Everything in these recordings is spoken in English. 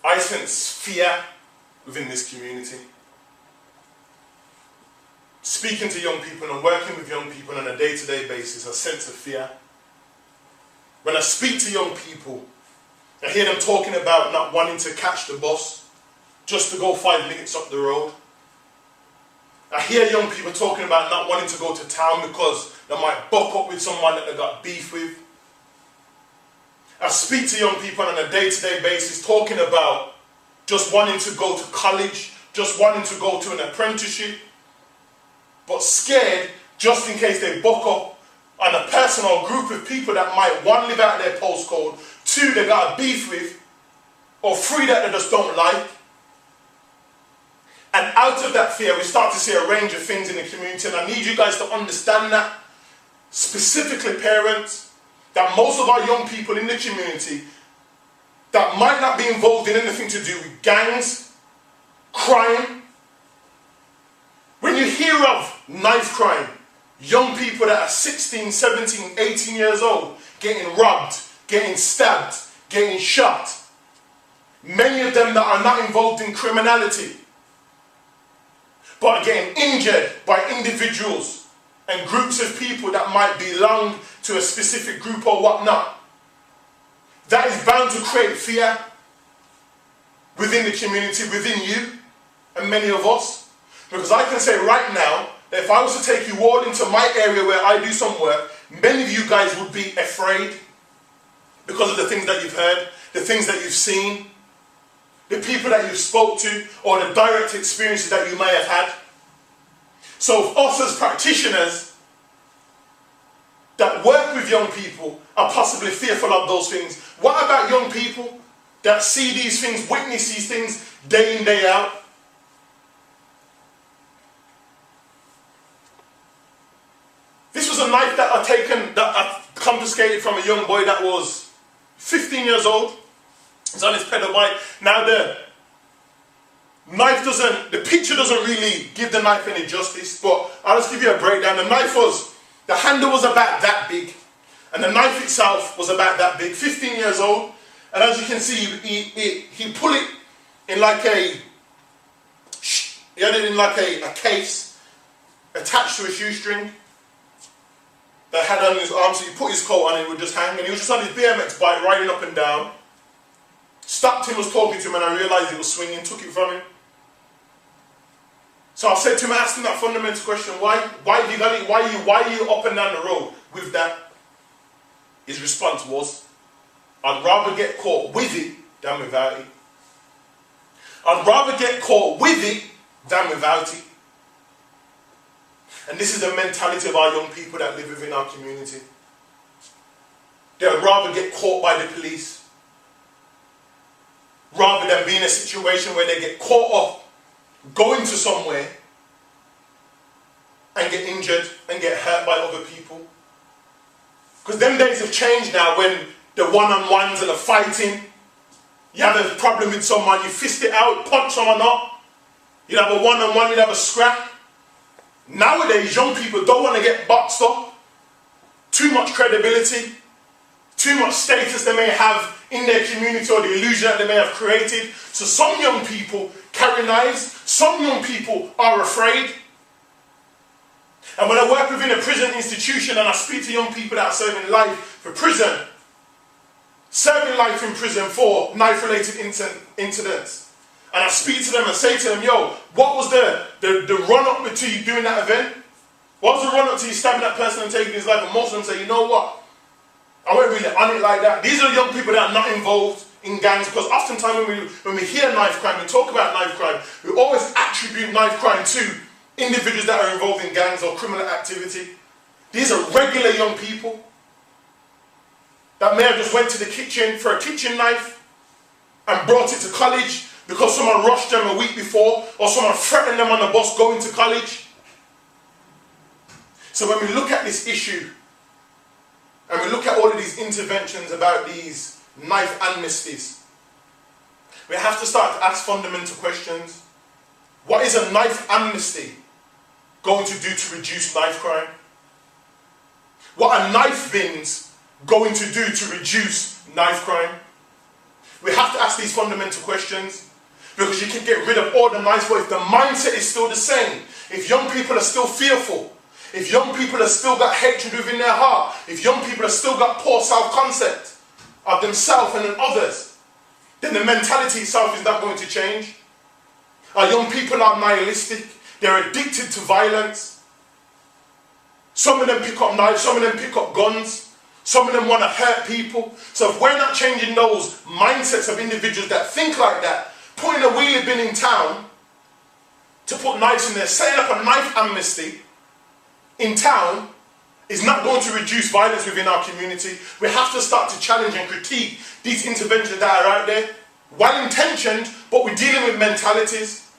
I sense fear within this community. Speaking to young people and working with young people on a day-to-day basis, a sense of fear. When I speak to young people, I hear them talking about not wanting to catch the bus just to go 5 minutes up the road. I hear young people talking about not wanting to go to town because they might buck up with someone that they got beef with. I speak to young people on a day-to-day basis talking about just wanting to go to college, just wanting to go to an apprenticeship, but scared just in case they buck up on a person or group of people that might, one, live out of their postcode, two, they got a beef with, or three, that they just don't like. And out of that fear, we start to see a range of things in the community, and I need you guys to understand that, specifically parents, that most of our young people in the community that might not be involved in anything to do with gangs, crime. When you hear of knife crime, young people that are 16, 17, 18 years old getting robbed, getting stabbed, getting shot, many of them that are not involved in criminality, but getting injured by individuals and groups of people that might belong to a specific group or whatnot. That is bound to create fear within the community, within you and many of us. Because I can say right now that if I was to take you all into my area where I do some work, many of you guys would be afraid because of the things that you've heard, the things that you've seen, the people that you've spoke to, or the direct experiences that you may have had. So us as practitioners that work with young people are possibly fearful of those things. What about young people that see these things, witness these things day in, day out? This was a knife that I confiscated from a young boy that was 15 years old. He's on his pedal bike. Now the picture doesn't really give the knife any justice, but I'll just give you a breakdown. The handle was about that big, and the knife itself was about that big, 15 years old. And as you can see, he put it in like he had it in like a case attached to a shoestring that had on his arm, so he put his coat on and it would just hang, and he was just on his BMX bike riding up and down. Stopped him, was talking to him, and I realised he was swinging, took it from him. So I said to him, I asked him that fundamental question, why have you got it? Why are you up and down the road with that? His response was, I'd rather get caught with it than without it. I'd rather get caught with it than without it. And this is the mentality of our young people that live within our community. They'd rather get caught by the police rather than be in a situation where they get caught up going to somewhere and get injured and get hurt by other people. Because them days have changed now, when the one-on-ones and the fighting, you have a problem with someone, you fist it out, punch someone up, you have a one-on-one, you have a scrap. Nowadays, young people don't want to get boxed up. Too much credibility, too much status they may have in their community, or the illusion that they may have created. So some young people carry knives, some young people are afraid. And when I work within a prison institution and I speak to young people that are serving life for prison, serving life in prison for knife-related incidents, and I speak to them and say to them, yo, what was the run-up to you doing that event? What was the run-up to you stabbing that person and taking his life? And most of them say, you know what? I wasn't really on it like that. These are young people that are not involved in gangs, because oftentimes when we hear knife crime, we talk about knife crime, we always attribute knife crime to individuals that are involved in gangs or criminal activity. These are regular young people that may have just went to the kitchen for a kitchen knife and brought it to college because someone rushed them a week before, or someone threatened them on the bus going to college. So when we look at this issue, and we look at all of these interventions about these knife amnesties, we have to start to ask fundamental questions. What is a knife amnesty going to do to reduce knife crime? What are knife bins going to do to reduce knife crime? We have to ask these fundamental questions, because you can get rid of all the nice, but if the mindset is still the same, if young people are still fearful, if young people have still got hatred within their heart, if young people have still got poor self-concept of themselves and others, then the mentality itself is not going to change. Our young people are nihilistic. They're addicted to violence. Some of them pick up knives, some of them pick up guns, some of them want to hurt people. So if we're not changing those mindsets of individuals that think like that, putting a wheelie bin in town to put knives in there, setting up a knife amnesty in town is not going to reduce violence within our community. We have to start to challenge and critique these interventions that are out there, well-intentioned, but we're dealing with mentalities.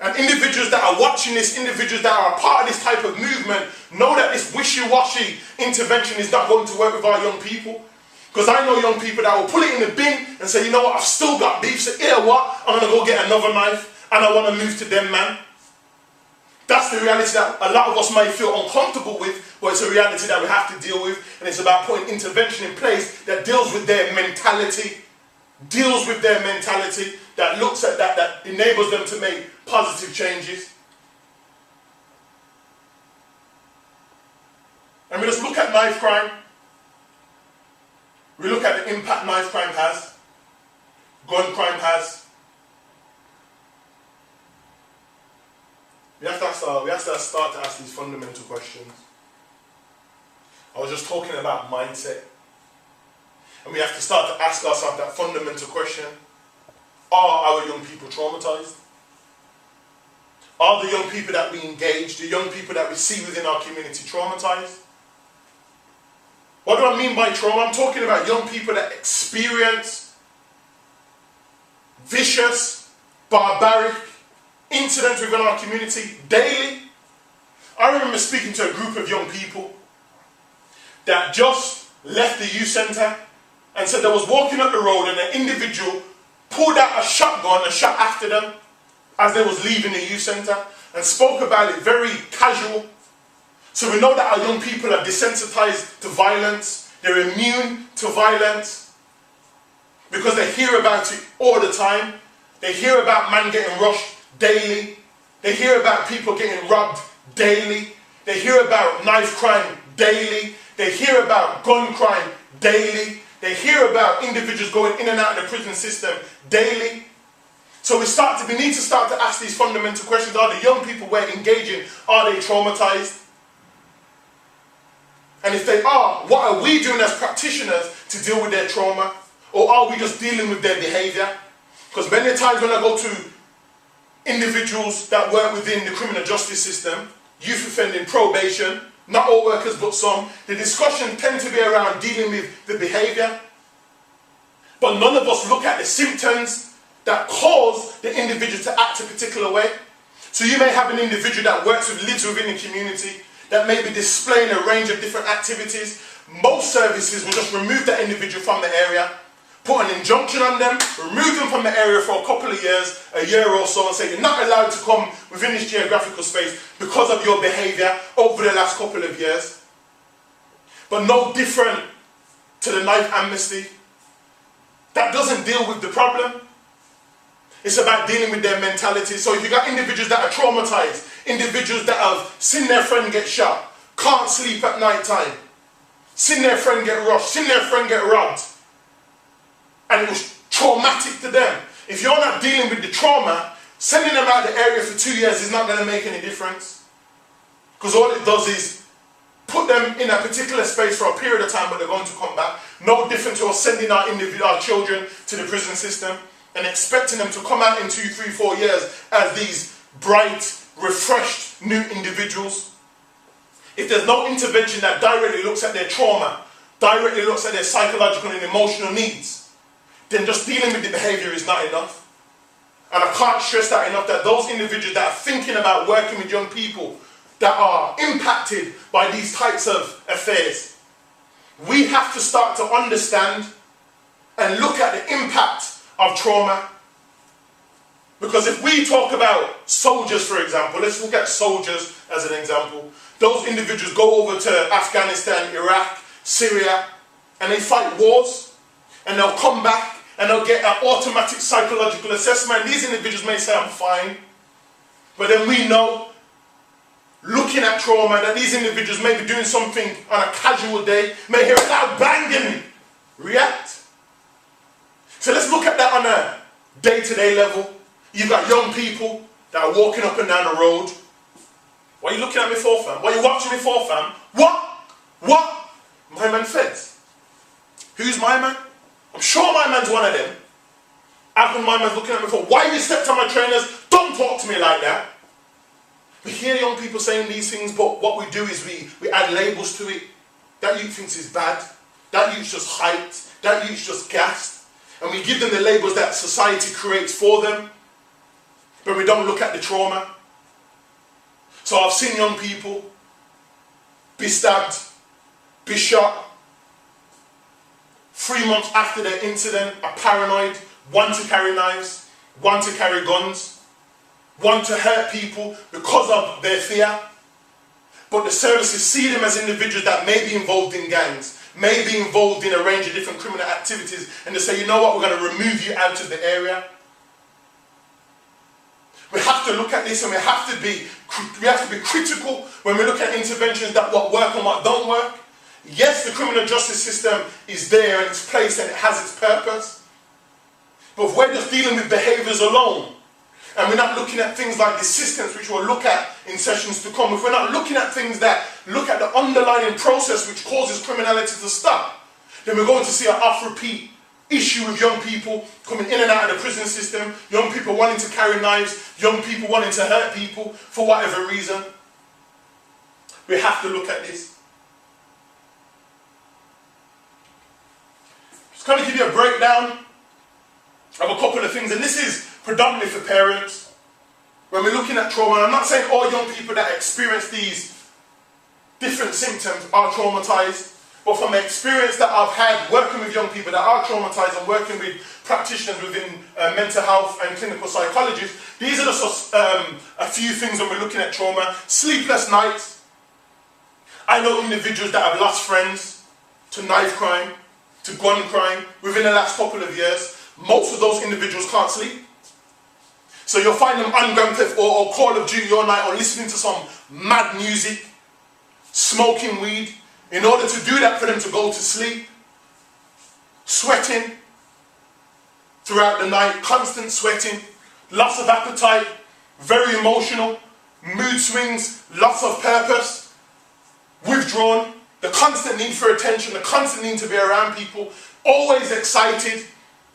And individuals that are watching this, individuals that are a part of this type of movement, know that this wishy-washy intervention is not going to work with our young people. Because I know young people that will put it in the bin and say, you know what, I've still got beef, so you know what, I'm going to go get another knife and I want to move to them, man. That's the reality that a lot of us might feel uncomfortable with, but it's a reality that we have to deal with, and it's about putting intervention in place that deals with their mentality, that looks at that enables them to make positive changes. And we just look at knife crime. We look at the impact knife crime has, gun crime has. We have to start to ask these fundamental questions. I was just talking about mindset. And we have to start to ask ourselves that fundamental question. Are our young people traumatized? Are the young people that we engage, the young people that we see within our community traumatized? What do I mean by trauma? I'm talking about young people that experience vicious, barbaric incidents within our community daily. I remember speaking to a group of young people that just left the youth centre and said they was walking up the road and an individual pulled out a shotgun and shot after them as they was leaving the youth centre, and spoke about it very casual. So we know that our young people are desensitized to violence, they're immune to violence, because they hear about it all the time. They hear about man getting rushed daily. They hear about people getting robbed daily. They hear about knife crime daily. They hear about gun crime daily. They hear about individuals going in and out of the prison system daily. So we need to start to ask these fundamental questions. Are the young people we're engaging, are they traumatized? And if they are, what are we doing as practitioners to deal with their trauma? Or are we just dealing with their behavior? Because many times when I go to individuals that work within the criminal justice system, youth offending, probation, not all workers but some, the discussion tends to be around dealing with the behavior. But none of us look at the symptoms that cause the individual to act a particular way. So you may have an individual that lives within the community, that may be displaying a range of different activities. Most services will just remove that individual from the area, put an injunction on them, remove them from the area for a couple of years, a year or so, and say you're not allowed to come within this geographical space because of your behaviour over the last couple of years. But no different to the knife amnesty. That doesn't deal with the problem. It's about dealing with their mentality. So if you've got individuals that are traumatized, individuals that have seen their friend get shot, can't sleep at night time, seen their friend get rushed, seen their friend get robbed, and it was traumatic to them. If you're not dealing with the trauma, sending them out the area for 2 years is not going to make any difference. Because all it does is put them in a particular space for a period of time, but they're going to come back. No different to us sending our children to the prison system and expecting them to come out in 2, 3, 4 years as these bright, refreshed, new individuals. If there's no intervention that directly looks at their trauma, directly looks at their psychological and emotional needs, then just dealing with the behaviour is not enough. And I can't stress that enough, that those individuals that are thinking about working with young people that are impacted by these types of affairs, we have to start to understand and look at the impact of trauma. Because if we talk about soldiers, for example, let's look at soldiers as an example. Those individuals go over to Afghanistan, Iraq, Syria, and they fight wars, and they'll come back and they'll get an automatic psychological assessment. These individuals may say, I'm fine. But then we know, looking at trauma, that these individuals may be doing something on a casual day, may hear a loud bang and react. So let's look at that on a day-to-day level. You've got young people that are walking up and down the road. What are you looking at me for, fam? What are you watching me for, fam? What? My man Feds. Who's my man? I'm sure my man's one of them. How come my man's looking at me for? Why you stepped on my trainers? Don't talk to me like that. We hear young people saying these things, but what we do is we add labels to it. That youth thinks is bad. That youth's just hyped. That youth's just gassed. And we give them the labels that society creates for them. But we don't look at the trauma. So I've seen young people be stabbed, be shot. 3 months after their incident, are paranoid, want to carry knives, want to carry guns, want to hurt people because of their fear. But the services see them as individuals that may be involved in gangs, may be involved in a range of different criminal activities, and they say, you know what, we're going to remove you out of the area. We have to look at this, and we have to be critical when we look at interventions that what work and what don't work. Yes, the criminal justice system is there and it's placed and it has its purpose. But if we're just dealing with behaviours alone, and we're not looking at things like assistance, which we'll look at in sessions to come, if we're not looking at things that look at the underlying process which causes criminality to stop, then we're going to see an off-repeat issue with young people coming in and out of the prison system, young people wanting to carry knives, young people wanting to hurt people for whatever reason. We have to look at this. Just kind of give you a breakdown of a couple of things, and this is predominantly for parents. When we're looking at trauma, and I'm not saying all young people that experience these different symptoms are traumatized, but from the experience that I've had working with young people that are traumatized and working with practitioners within mental health and clinical psychologists, these are just a few things when we're looking at trauma. Sleepless nights. I know individuals that have lost friends to knife crime, to gun crime within the last couple of years. Most of those individuals can't sleep. So you'll find them on Grand Theft or Call of Duty all night, or listening to some mad music, smoking weed, in order to do that for them to go to sleep. Sweating throughout the night, constant sweating, loss of appetite, very emotional, mood swings, loss of purpose, withdrawn, the constant need for attention, the constant need to be around people, always excited,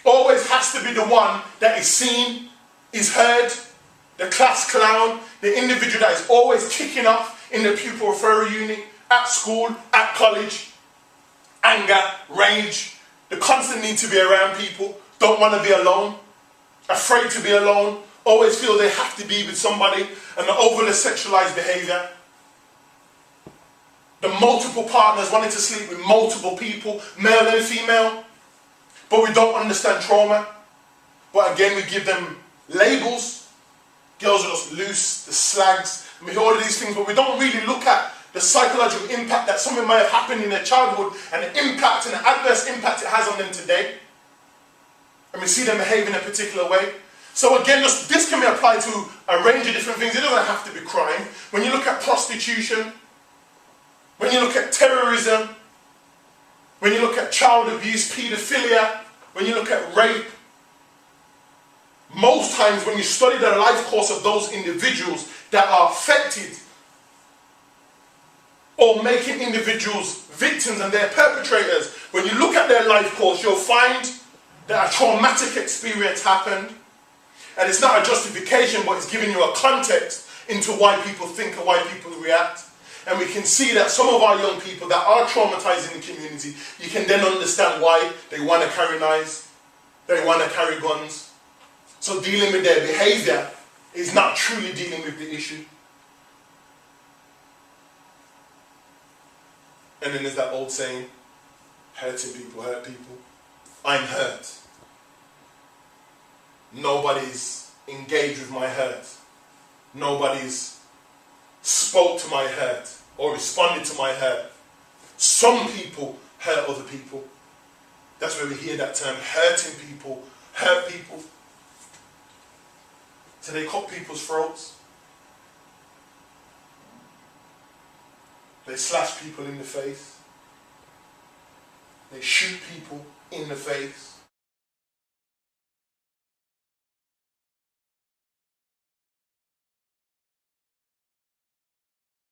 always has to be the one that is seen, is heard, the class clown, the individual that is always kicking off in the pupil referral unit, at school, at college. Anger, rage, the constant need to be around people, don't want to be alone, afraid to be alone, always feel they have to be with somebody, and the overly sexualized behavior. The multiple partners wanting to sleep with multiple people, male and female, but we don't understand trauma. But again, we give them labels. Girls are just loose, the slags, and we hear all of these things, but we don't really look at the psychological impact that something might have happened in their childhood, and the impact and the adverse impact it has on them today. And we see them behave in a particular way. So again, this can be applied to a range of different things. It doesn't have to be crime. When you look at prostitution, when you look at terrorism, when you look at child abuse, paedophilia, when you look at rape, most times when you study the life course of those individuals that are affected or making individuals victims and their perpetrators, when you look at their life course, you'll find that a traumatic experience happened. And it's not a justification, but it's giving you a context into why people think and why people react. And we can see that some of our young people that are traumatized in the community, you can then understand why they want to carry knives, they want to carry guns. So dealing with their behavior is not truly dealing with the issue. And then there's that old saying, hurting people hurt people. I'm hurt. Nobody's engaged with my hurt. Nobody's spoke to my hurt or responded to my hurt. Some people hurt other people. That's where we hear that term, hurting people, hurt people. So they cut people's throats. They slash people in the face. They shoot people in the face.